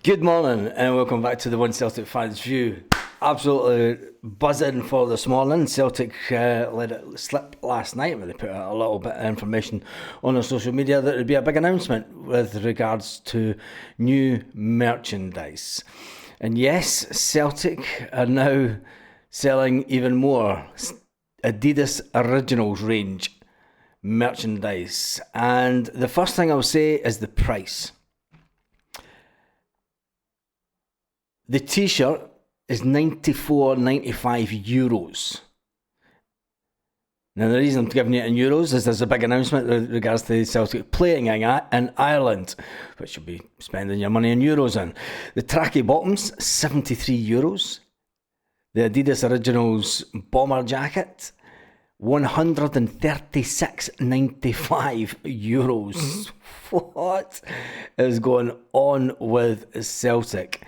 Good morning and welcome back to the One Celtic Fans View. Absolutely buzzing for this morning. Celtic let it slip last night when they put out a little bit of information on their social media that there would be a big announcement with regards to new merchandise. And yes, Celtic are now selling even more Adidas Originals range merchandise. And the first thing I'll say is the price. The t-shirt is €94.95. Now the reason I'm giving it in euros is there's a big announcement with regards to Celtic playing in Ireland, which you'll be spending your money in euros in. The tracky bottoms, €73. The Adidas Originals bomber jacket, €136.95. What is going on with Celtic?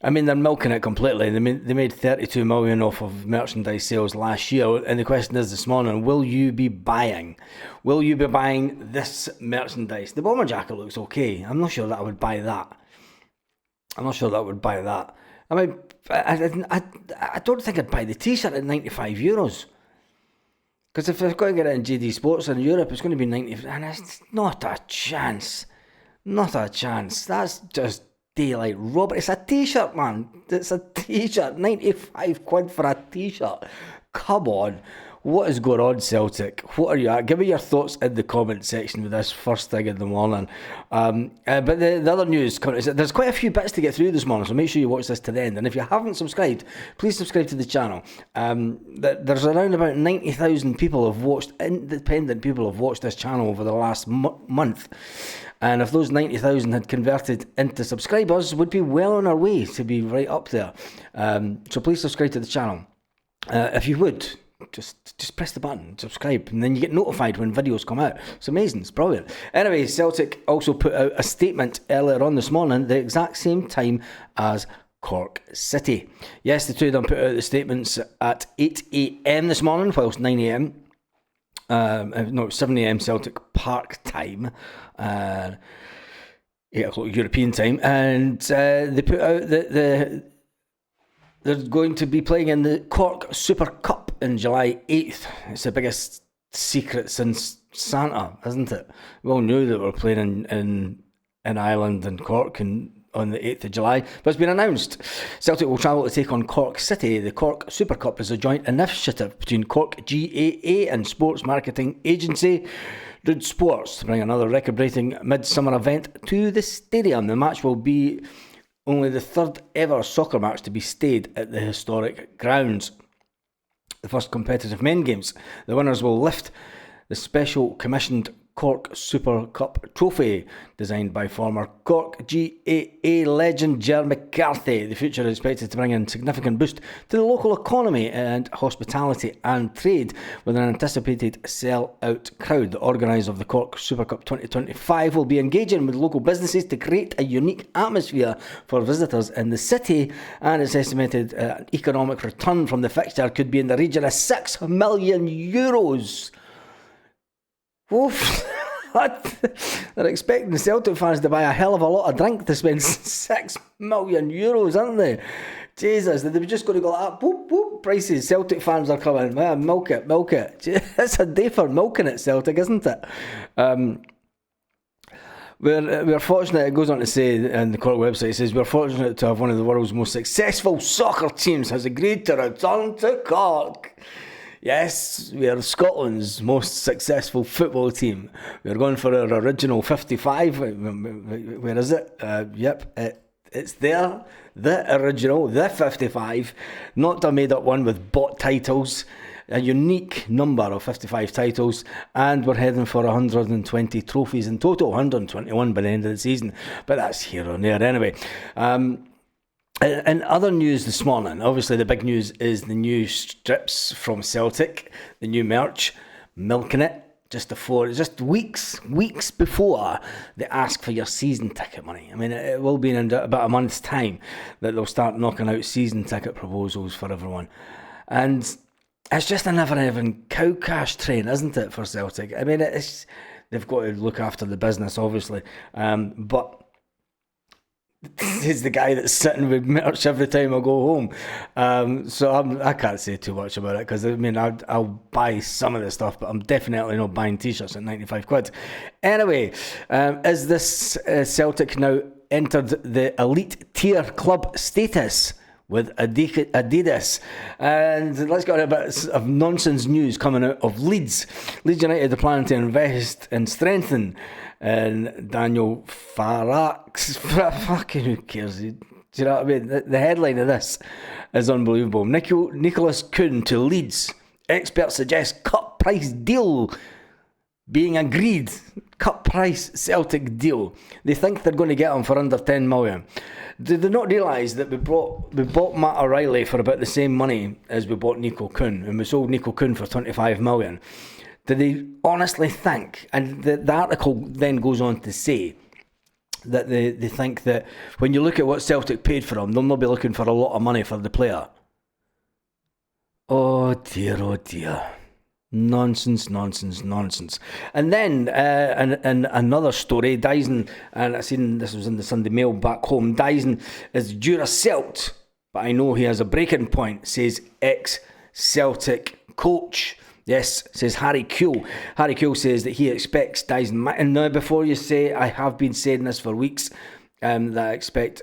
I mean, they're milking it completely. They made 32 million off of merchandise sales last year. And the question is this morning, will you be buying? Will you be buying this merchandise? The bomber jacket looks okay. I'm not sure that I would buy that. I mean, I don't think I'd buy the t-shirt at €95. Because if they're going to get it in JD Sports in Europe, it's going to be 90. And it's not a chance. Not a chance. That's just daylight robbery. It's a t-shirt, man. It's a t-shirt. 95 quid for a t-shirt. Come on. What is going on, Celtic? What are you at? Give me your thoughts in the comment section with this first thing in the morning. But the other news, there's quite a few bits to get through this morning, so make sure you watch this to the end. And if you haven't subscribed, please subscribe to the channel. There's around about 90,000 people have watched, independent people have watched this channel over the last month. And if those 90,000 had converted into subscribers, we'd be well on our way to be right up there. So please subscribe to the channel. If you would, just press the button, subscribe, and then you get notified when videos come out. It's amazing, it's brilliant. Anyway, Celtic also put out a statement earlier on this morning, the exact same time as Cork City. Yes, the two of them put out the statements at 8 a.m. this morning, whilst 9 a.m. 7 a.m. Celtic Park time, 8 o'clock European time, and they put out that they're going to be playing in the Cork Super Cup on July 8th. It's the biggest secret since Santa, isn't it? We all knew that we're playing in Ireland and Cork on the 8th of July, but it's been announced. Celtic will travel to take on Cork City. The Cork Super Cup is a joint initiative between Cork GAA and sports marketing agency Rid Sports to bring another record-breaking midsummer event to the stadium. The match will be only the third ever soccer match to be stayed at the historic grounds. The first competitive men games. The winners will lift the special commissioned Cork Super Cup trophy, designed by former Cork GAA legend Ger McCarthy. The future is expected to bring in significant boost to the local economy and hospitality and trade, with an anticipated sell-out crowd. The organiser of the Cork Super Cup 2025 will be engaging with local businesses to create a unique atmosphere for visitors in the city, and it's estimated economic return from the fixture could be in the region of €6 million. Oof. What? They're expecting the Celtic fans to buy a hell of a lot of drink to spend €6 million, aren't they? Jesus, they're just going to go like that. Boop, boop, prices. Celtic fans are coming. Man, milk it. It's a day for milking it, Celtic, isn't it? We're fortunate, it goes on to say, and the Cork website says, we're fortunate to have one of the world's most successful soccer teams has agreed to return to Cork. Yes, we are Scotland's most successful football team. We're going for our original 55. Where is it? It's there. The original, the 55. Not a made up one with bought titles. A unique number of 55 titles. And we're heading for 120 trophies in total. 121 by the end of the season. But that's here or there anyway. In other news this morning, obviously the big news is the new strips from Celtic, the new merch, milking it just weeks before they ask for your season ticket money. I mean, it will be in about a month's time that they'll start knocking out season ticket proposals for everyone. And it's just a never-ending cow cash train, isn't it, for Celtic? I mean, they've got to look after the business, obviously, but He's the guy that's sitting with merch every time I go home. So I can't say too much about it because I mean I'll buy some of the stuff, but I'm definitely not buying t-shirts at 95 quid. Anyway, is this Celtic now entered the elite tier club status with Adidas? And let's get a bit of nonsense news coming out of Leeds. Leeds United are planning to invest and strengthen and Daniel Farrak's fucking who cares? Do you know what I mean? The headline of this is unbelievable. Nicholas Kuhn to Leeds. Experts suggest cut price deal being agreed. Cut price Celtic deal. They think they're going to get him for under 10 million. Did they not realise that we bought Matt O'Reilly for about the same money as we bought Nico Kuhn, and we sold Nico Kuhn for 25 million? Do they honestly think, and the article then goes on to say that they think that when you look at what Celtic paid for him, they'll not be looking for a lot of money for the player? Oh dear, oh dear. Nonsense. And then, and another story, Dyson, and I seen this was in the Sunday Mail back home, Dyson is Duracelt, but I know he has a breaking point, says ex-Celtic coach. Yes, says Harry Kewell. Harry Kewell says that he expects Dyson. And now, before you say, I have been saying this for weeks, that I expect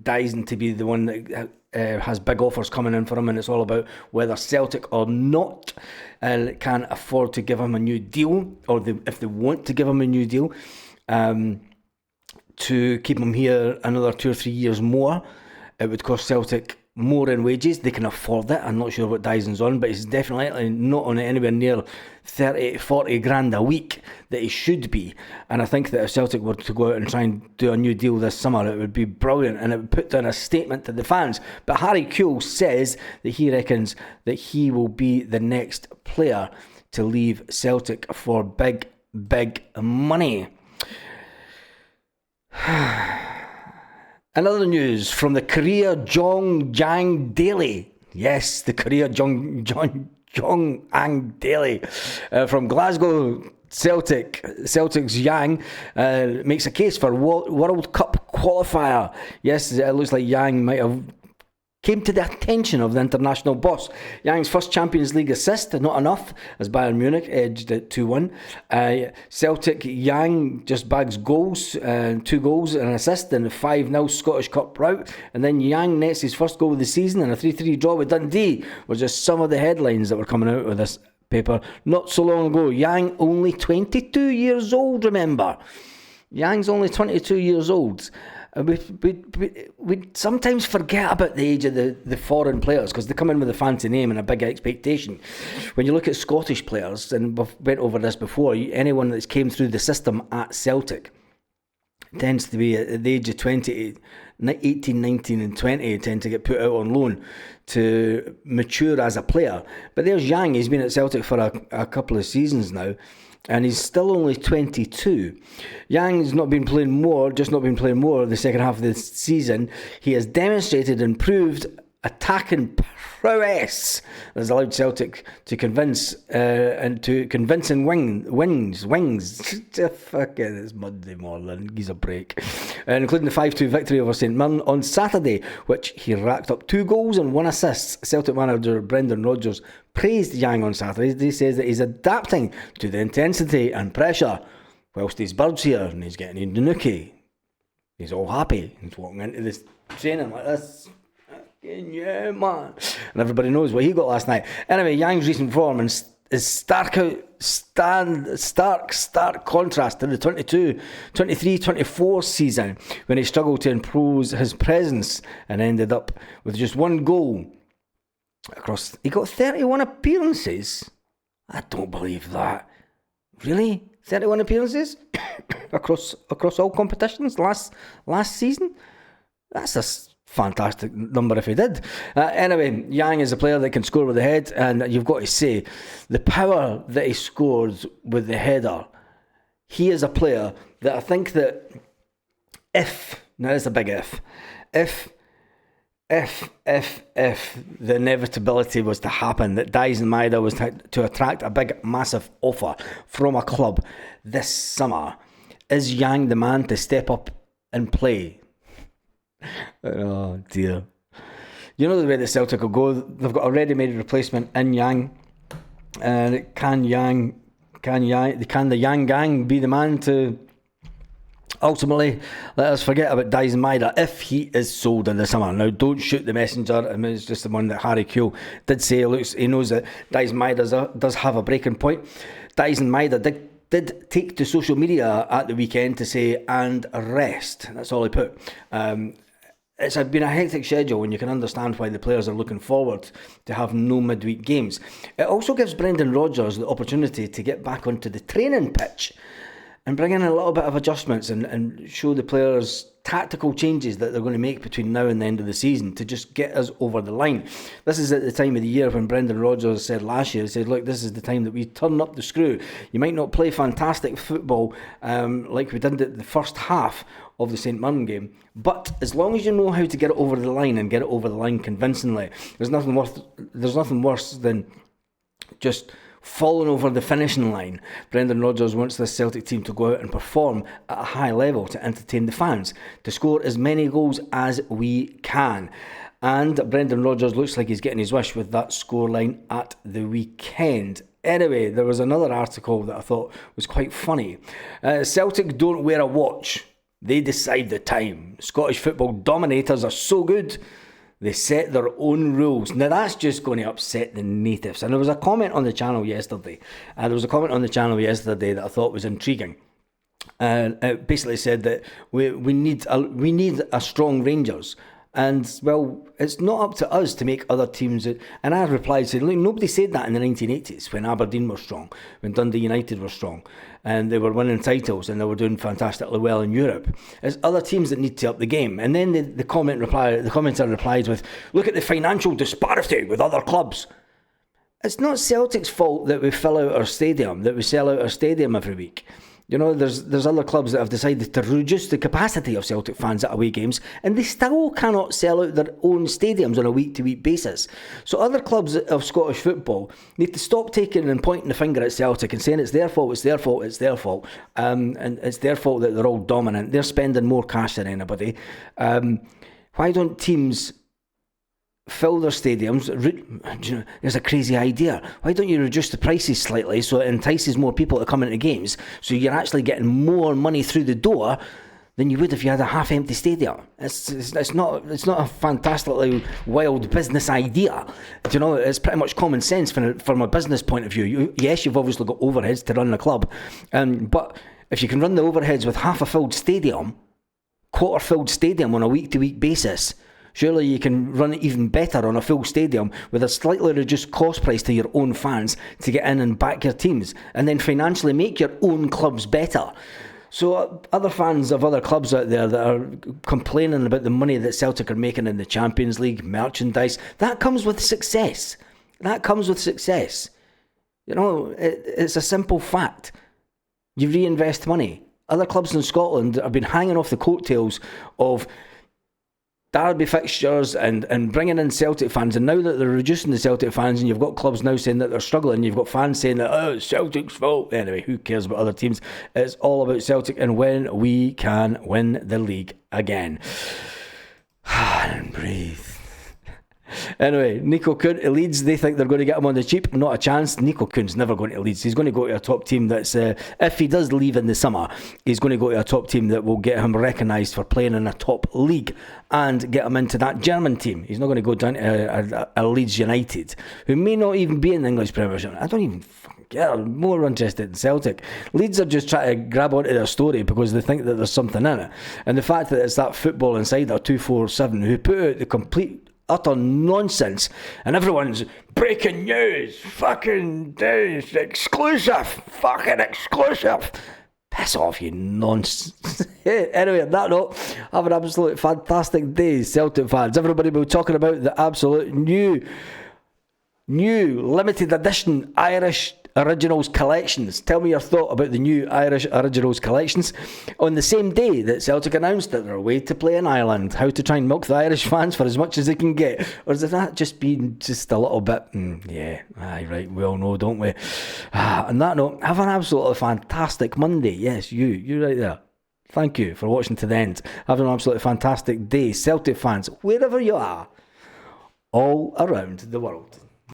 Dyson to be the one that has big offers coming in for him, and it's all about whether Celtic or not can afford to give him a new deal, or if they want to give him a new deal, to keep him here another 2 or 3 years more. It would cost Celtic more in wages. They can afford it. I'm not sure what Dyson's on, but he's definitely not on anywhere near 30, 40 grand a week that he should be. And I think that if Celtic were to go out and try and do a new deal this summer, it would be brilliant, and it would put down a statement to the fans. But Harry Kewell says that he reckons that he will be the next player to leave Celtic for big money. Another news from the Korea Jongjang Daily. Yes, the Korea Jongjang Daily. From Glasgow, Celtic's Yang makes a case for World Cup qualifier. Yes, it looks like Yang might have came to the attention of the international boss. Yang's first Champions League assist, not enough, as Bayern Munich edged it 2-1. Celtic, Yang just bags goals, 2 goals and an assist in the 5-0 Scottish Cup rout. And then Yang nets his first goal of the season in a 3-3 draw with Dundee, were just some of the headlines that were coming out of this paper not so long ago. Yang only 22 years old, remember. Yang's only 22 years old. We sometimes forget about the age of the foreign players because they come in with a fancy name and a big expectation. When you look at Scottish players, and we've went over this before, anyone that's came through the system at Celtic tends to be at the age of 20, 18, 19 and 20 tend to get put out on loan to mature as a player. But there's Yang, he's been at Celtic for a couple of seasons now, and he's still only 22. Yang's not been playing more the second half of the season. He has demonstrated and proved attacking prowess that has allowed Celtic to convincing wings. Fuck it, it's Monday morning, he's a break. Including the 5-2 victory over St Mirren on Saturday, which he racked up 2 goals and 1 assist. Celtic manager Brendan Rodgers praised Yang on Saturday. He says that he's adapting to the intensity and pressure whilst his bird's here and he's getting into nookie. He's all happy. He's walking into this training like this. Yeah, man. And everybody knows what he got last night. Anyway, Yang's recent form is stark contrast to the 23-24 season when he struggled to impose his presence and ended up with just 1 goal across. He got 31 appearances. I don't believe that. Really? 31 appearances across all competitions last season? That's a fantastic number if he did. Anyway, Yang is a player that can score with the head, and you've got to say, the power that he scores with the header, he is a player that I think that now it's a big if the inevitability was to happen, that Dyson Maeda was to attract a big, massive offer from a club this summer, is Yang the man to step up and play? Oh dear. You know the way that Celtic will go. They've got a ready-made replacement in Yang, and can the Yang gang be the man to ultimately let us forget about Dyson Maida if he is sold in the summer? Now, don't shoot the messenger. I mean, it's just the one that Harry Kuehl did say. He knows that Dyson Maida does have a breaking point. Dyson Maida did take to social media at the weekend to say, and rest. That's all he put. It's been a hectic schedule, and you can understand why the players are looking forward to have no midweek games. It also gives Brendan Rodgers the opportunity to get back onto the training pitch and bring in a little bit of adjustments and show the players tactical changes that they're going to make between now and the end of the season to just get us over the line. This is at the time of the year when Brendan Rodgers said last year, he said, look, this is the time that we turn up the screw. You might not play fantastic football like we did at the first half of the St Mirren game, but as long as you know how to get it over the line and get it over the line convincingly, there's nothing worse than just falling over the finishing line. Brendan Rodgers wants this Celtic team to go out and perform at a high level to entertain the fans, to score as many goals as we can. And Brendan Rodgers looks like he's getting his wish with that scoreline at the weekend. Anyway, there was another article that I thought was quite funny. Celtic don't wear a watch. They decide the time. Scottish football dominators are so good, they set their own rules. Now that's just going to upset the natives. And there was a comment on the channel yesterday. That I thought was intriguing. And it basically said that we need a strong Rangers. And, well, it's not up to us to make other teams... And I replied, saying, look, nobody said that in the 1980s when Aberdeen were strong, when Dundee United were strong, and they were winning titles and they were doing fantastically well in Europe. It's other teams that need to up the game. And then the commenter replied with, look at the financial disparity with other clubs. It's not Celtic's fault that we fill out our stadium, that we sell out our stadium every week. You know, there's other clubs that have decided to reduce the capacity of Celtic fans at away games, and they still cannot sell out their own stadiums on a week-to-week basis. So other clubs of Scottish football need to stop taking and pointing the finger at Celtic and saying it's their fault, and it's their fault that they're all dominant. They're spending more cash than anybody. Why don't teams fill their stadiums? There's a crazy idea. Why don't you reduce the prices slightly so it entices more people to come into games, so you're actually getting more money through the door than you would if you had a half-empty stadium? It's not a fantastically wild business idea. It's pretty much common sense from a business point of view. Yes, you've obviously got overheads to run the club, but if you can run the overheads with half a filled stadium, quarter-filled stadium on a week-to-week basis, surely you can run it even better on a full stadium with a slightly reduced cost price to your own fans to get in and back your teams, and then financially make your own clubs better. So other fans of other clubs out there that are complaining about the money that Celtic are making in the Champions League, merchandise, that comes with success. It's a simple fact. You reinvest money. Other clubs in Scotland have been hanging off the coattails of derby fixtures and bringing in Celtic fans, and now that they're reducing the Celtic fans and you've got clubs now saying that they're struggling, you've got fans saying that it's Celtic's fault. Anyway, who cares about other teams? It's all about Celtic and when we can win the league again. And breathe. Anyway, Nico Kuhn at Leeds, they think they're going to get him on the cheap. Not a chance. Nico Kuhn's never going to Leeds. He's going to go to a top team that's, if he does leave in the summer, he's going to go to a top team that will get him recognised for playing in a top league and get him into that German team. He's not going to go down to a Leeds United, who may not even be in the English Premiership. I don't even fucking care. I'm more interested in Celtic. Leeds are just trying to grab onto their story because they think that there's something in it. And the fact that it's that Football Insider 247 who put out the complete utter nonsense, and everyone's breaking news, fucking news, exclusive. Piss off, you nonsense. Anyway, on that note, have an absolute fantastic day, Celtic fans. Everybody will be talking about the absolute new limited edition Irish Originals collections. Tell me your thought about the new Irish Originals collections on the same day that Celtic announced that they're away to play in Ireland. How to try and milk the Irish fans for as much as they can get, or has that just been just a little bit? Right, we all know, don't we? On that note, have an absolutely fantastic Monday. Yes, you right there. Thank you for watching to the end. Have an absolutely fantastic day, Celtic fans, wherever you are, all around the world.